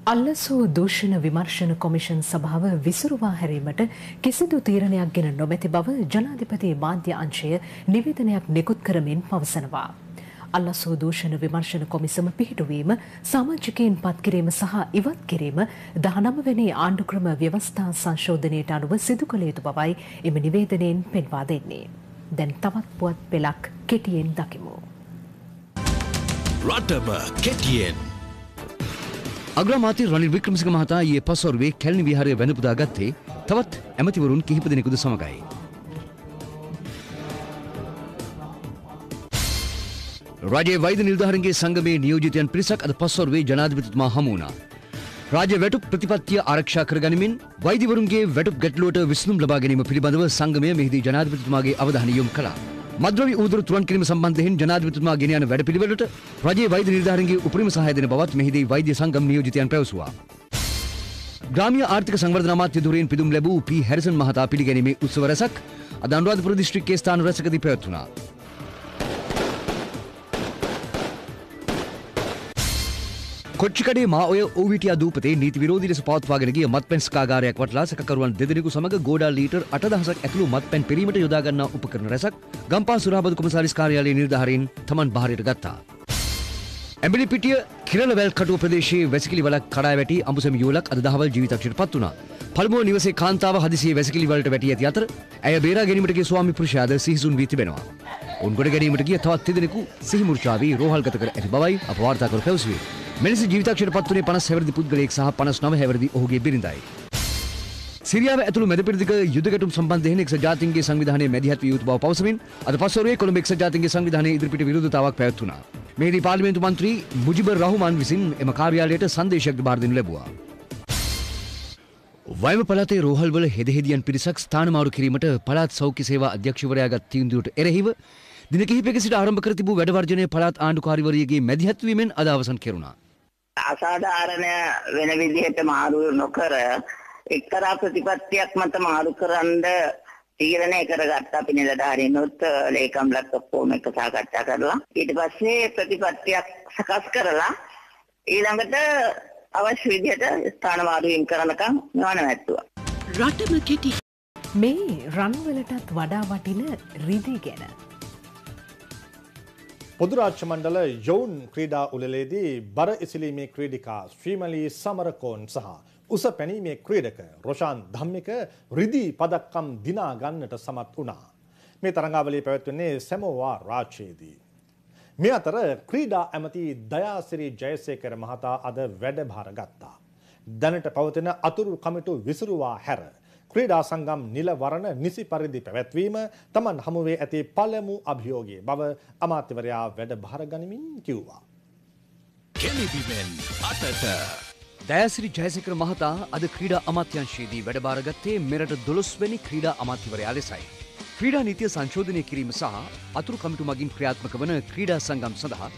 අල්ලසෝ දූෂණ විමර්ශන කොමිෂන් සභාව විසුරුවා හැරීමට කිසිදු තීරණයක් ගෙන නොමැති බව ජනාධිපති මාධ්‍ය අංශය නිවේදනයක් නිකුත් කරමින් පවසනවා. අල්ලසෝ දූෂණ විමර්ශන කොමිසම පිහිටුවීම සමාජිකයින් පත් කිරීම සහ ඉවත් කිරීම 19 වෙනි ආණ්ඩුක්‍රම ව්‍යවස්ථා සංශෝධනයට අනුව සිදු කළ යුතු බවයි එම නිවේදනයෙන් පෙන්වා දෙන්නේ. දැන් තවත් පුවත් පෙළක් කෙටියෙන් දකිමු. රටම කෙටියෙන් අග්‍රාමාත්‍ය රනිල් වික්‍රමසිංහ මහතා ඊයේ පස්වරුවේ කැලණි විහාරයේ වැඳපුදා ගත්තේ තවත් ඇමතිවරුන් කිහිප දෙනෙකුද සමගයි. රාජ්‍ය වෛද්‍ය නිලධාරීන්ගේ සංගමයේ නියෝජිතයන් පිරිසක් අද පස්වරුවේ ජනාධිපතිතුමා හමු වුණා. රාජ්‍ය වැටුප් ප්‍රතිපත්තිය ආරක්ෂා කර ගනිමින් වෛද්‍යවරුන්ගේ වැටුප් ගැටලුවට විසඳුම් ලබා ගැනීම පිළිබඳව සංගමය මෙහිදී ජනාධිපතිතුමාගේ අවධානය යොමු කළා. මද්ද්‍රව්‍ය උදුරු තුරන් කිරීම සම්බන්ධයෙන් ජනාධිපතිතුමා ගෙන යන වැඩපිළිවෙලට රජයේ වෛද්‍ය නිලධාරීන්ගේ උපරිම සහාය දෙන බවත් මෙහිදී වෛද්‍ය සංගම් නියෝජිතයන් පැවසුවා. ග්‍රාමීය ආර්ථික සංවර්ධන අමාත්‍ය ධුරයෙන් පිදුම් ලැබූ පී හැරිසන් මහතා පිළිගැනීමේ උත්සව රැසක් අද අනුරාධපුර දිස්ත්‍රික්කයේ ස්ථාන රැසකදී පැවැත්වුණා. කොච්චිකඩේ මා ඔය ඕවිටියා දූපතේ නීති විරෝධී ලෙස පවත්වාගෙන ගිය මත්පැන් ස්කාගාරයක් වටලා සැකකරුවන් දෙදෙනෙකු සමග ගෝඩා ලීටර් 8000ක් ඇතුළු මත්පැන් පෙරීමට යොදා ගන්නා උපකරණ රැසක් ගම්පහ සුරාබදු කොමසාරිස් කාර්යාලයේ නිලධාරීන් තමන් බහරයට ගත්තා. ඇඹිලිපිටිය කිරණවැල් කටුව ප්‍රදේශයේ වැසිකිලි වලක් කඩා වැටි අඹුසැමි යුවලක් අද දහවල් ජීවිතක්ෂයට පත් වුණා. පළමුව නිවසේ කාන්තාව හදිසියේ වැසිකිලි වලට වැටි ඇති අතර ඇය බේරා ගැනීමට ගිය ස්වාමි පුරුෂයාද සිහිසුන් වී තිබෙනවා. උන් ගොඩ ගැනීමට ගිය තවත් දෙදෙනෙකු සිහි මුර්ඡා වී රෝහල්ගත කර ඇති බවයි අප වාර්තාකරු පැවසුවේ. මෙලෙස ජීවිතක්ෂයට පත් වුණේ 50 හැවිරිදි පුද්ගලයෙක් සහ 59 හැවිරිදි ඔහුගේ බිරිඳයි. සිරියාව ඇතුළු මැදපෙරදිග යුද ගැටුම් සම්බන්ධයෙන් එක්සත් ජාතීන්ගේ සංවිධානයේ මැදිහත් විය යුතු බව පවසමින් අද පස්වරුවේ කොළඹ එක්සත් ජාතීන්ගේ සංවිධානයේ ඉදිරිපිට විරෝධතාවක් පැවැත්වුණා. මෙහිදී පාර්ලිමේන්තු මන්ත්‍රී මුජිබර් රහ්මාන් විසින් එම කාර්යාලයට සංදේශයක් බාර දෙනු ලැබුවා. වයඹ පළාතේ රෝහල්වල හෙදහෙදියන් පිරිසක් ස්ථානමාරු කිරීමට පළාත් සෞඛ්‍ය සේවා අධ්‍යක්ෂවරයාගත් තීන්දුවට එරෙහිව දින කිහිපයක සිට ආරම්භ කර තිබූ වැඩ වර්ජනය පළාත් ආණ්ඩුකාරිවරියගේ මැදිහත් වීමෙන් අද අවසන් කෙරුණා. අසාධාරණ වෙන විදිහට මාරු නොකර එක්තරා ප්‍රතිපත්තියක් මත මාරු කරන්න තීරණය කරගත්ත අපි නිලධාරීනොත් ලේකම්ලත් ඔක්කොම එක සාකච්ඡා කරලා ඊට පස්සේ ප්‍රතිපත්තියක් සකස් කරලා ඊළඟට අවශ්‍ය විදිහට ස්ථාන මාරුවීම් කරනකම් නොනවත්තුවා. රටම කෙටි මේ රන්වලටත් වඩා වටින රිදී ගැන පොදු රාජ්‍ය මණ්ඩල යොවුන් ක්‍රීඩා උළෙලේදී බර ඉසිලීමේ ක්‍රීඩිකා ශ්‍රීමලී සමරකෝන් සහ උස පැනීමේ ක්‍රීඩක රොෂාන් ධම්මික රිදී පදක්කම් දිනා ගන්නට සමත් වුණා. මේ තරඟාවලිය පැවැත්වෙන්නේ සැමෝවා රාජ්‍යයේදී. මේ අතර ක්‍රීඩා ඇමති දයාසිරි ජයසේකර මහතා අද වැඩභාර ගත්තා. දැනට පවතින අතුරු කමිටු විසිරුවා හැර ක්‍රීඩා සංගම් නිලවරණ නිසි පරිදි පැවැත්වීම තමන් හමුවේ ඇති පළමු අභියෝගයේ බව අමාත්‍යවරයා වැඩභාර ගනිමින් කිව්වා. කෙලිබිමෙන් අතට දයාසිරි ජයසේකර මහතා අද ක්‍රීඩා අමාත්‍යාංශයේදී වැඩභාර ගත්තේ මෙරට 12 වෙනි ක්‍රීඩා අමාත්‍යවරයා ලෙසයි. ක්‍රීඩා නීතිය සංශෝධනය කිරීම සහ අතුරු කමිටු මගින් ක්‍රියාත්මක වන ක්‍රීඩා සංගම් සඳහා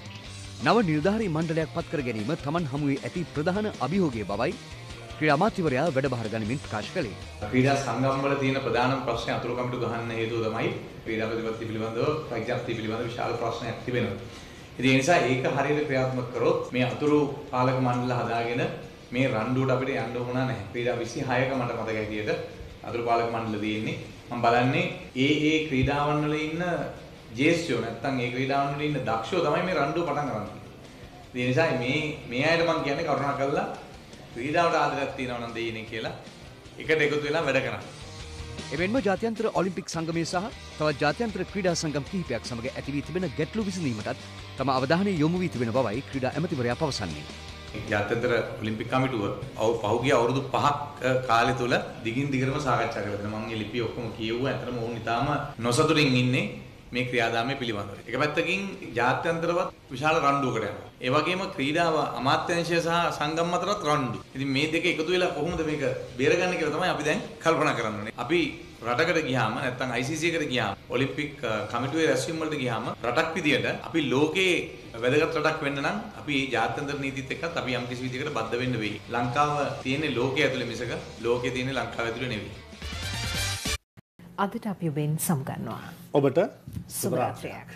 නව නිලධාරී මණ්ඩලයක් පත් කර ගැනීම තමන් හමුවේ ඇති ප්‍රධාන අභියෝගය බවයි ක්‍රීඩා අමාත්‍යවරයා වැඩබහර ගනිමින් ප්‍රකාශ කළේ. ක්‍රීඩා සංගම් වල තියෙන ප්‍රධානම ප්‍රශ්නේ අතුරු කමිටු ගහන්න හේතුව තමයි ක්‍රීඩා ප්‍රතිපත්ති පිළිබඳව ප්‍රඥප්ති පිළිබඳව විශාල ප්‍රශ්නයක් තිබෙනවා. ඉතින් ඒ නිසා ඒක හරියට ක්‍රියාත්මක කරොත් මේ අතුරු පාලක මණ්ඩල හදාගෙන මේ රණ්ඩුවට අපිට යන්න වුණා නැහැ. ක්‍රීඩා 26ක මට මතක හැටියට අතුරු පාලක මණ්ඩල තියෙන්නේ. මම බලන්නේ ඒ ක්‍රීඩාවන් වල ඉන්න ජේෂ්ඨයෝ නැත්තම් ඒ ක්‍රීඩාවන් වල ඉන්න දක්ෂයෝ තමයි මේ රණ්ඩුව පටන් ගන්න. ඒ නිසා මේ අයට මම කියන්නේ කරුණා කළා ක්‍රීඩාවට ආදරයක් තියෙනවා නම් දෙයිනේ කියලා එකට එකතු වෙලා වැඩ කරන්න. එමෙන්ම ජාත්‍යන්තර ඔලිම්පික් සංගමය සහ තවත් ජාත්‍යන්තර ක්‍රීඩා සංගම් කිහිපයක් සමග ඇති වී තිබෙන ගැටලු විසඳීමටත් තම අවධානය යොමු වී තිබෙන බවයි ක්‍රීඩා ඇමතිවරයා පවසන්නේ. ජාත්‍යන්තර ඔලිම්පික් කමිටුව පහුගිය අවුරුදු 5ක් කාලය තුල දිගින් දිගටම සාකච්ඡා කරලා තියෙනවා. මම මේ ලිපි ඔක්කොම කියෙව්වා. අතරම ඕන් ඉතාලම නොසතුටින් ඉන්නේ මේ ක්‍රියාදාමයේ පිළිබඳව. එක පැත්තකින් ජාත්‍යන්තරවත් විශාල රණ්ඩුවකට යනවා. ඒ වගේම ක්‍රීඩාව අමාත්‍යාංශය සහ සංගම් අතරත් රණ්ඩු. ඉතින් මේ දෙක එකතු වෙලා කොහොමද මේක බේරගන්නේ කියලා තමයි අපි දැන් කල්පනා කරන්නේ. අපි රටකට ගියාම නැත්නම් ICC එකට ගියාම ඔලිම්පික් කමිටුවේ රැස්වීම වලට ගියාම රටක් විදියට අපි ලෝකේ වැදගත් රටක් වෙන්න නම් අපි ජාත්‍යන්තර නීතිත් එක්කත් අපි යම් කිසි විදිහකට බද්ධ වෙන්න වෙයි. ලංකාව තියෙන්නේ ලෝකයේ ඇතුලේ මිසක ලෝකයේ තියෙන්නේ ලංකාව ඇතුලේ නෙවෙයි. අදට අපි ඔබෙන් සමුගන්නවා. ඔබට සුබ රාත්‍රියක්.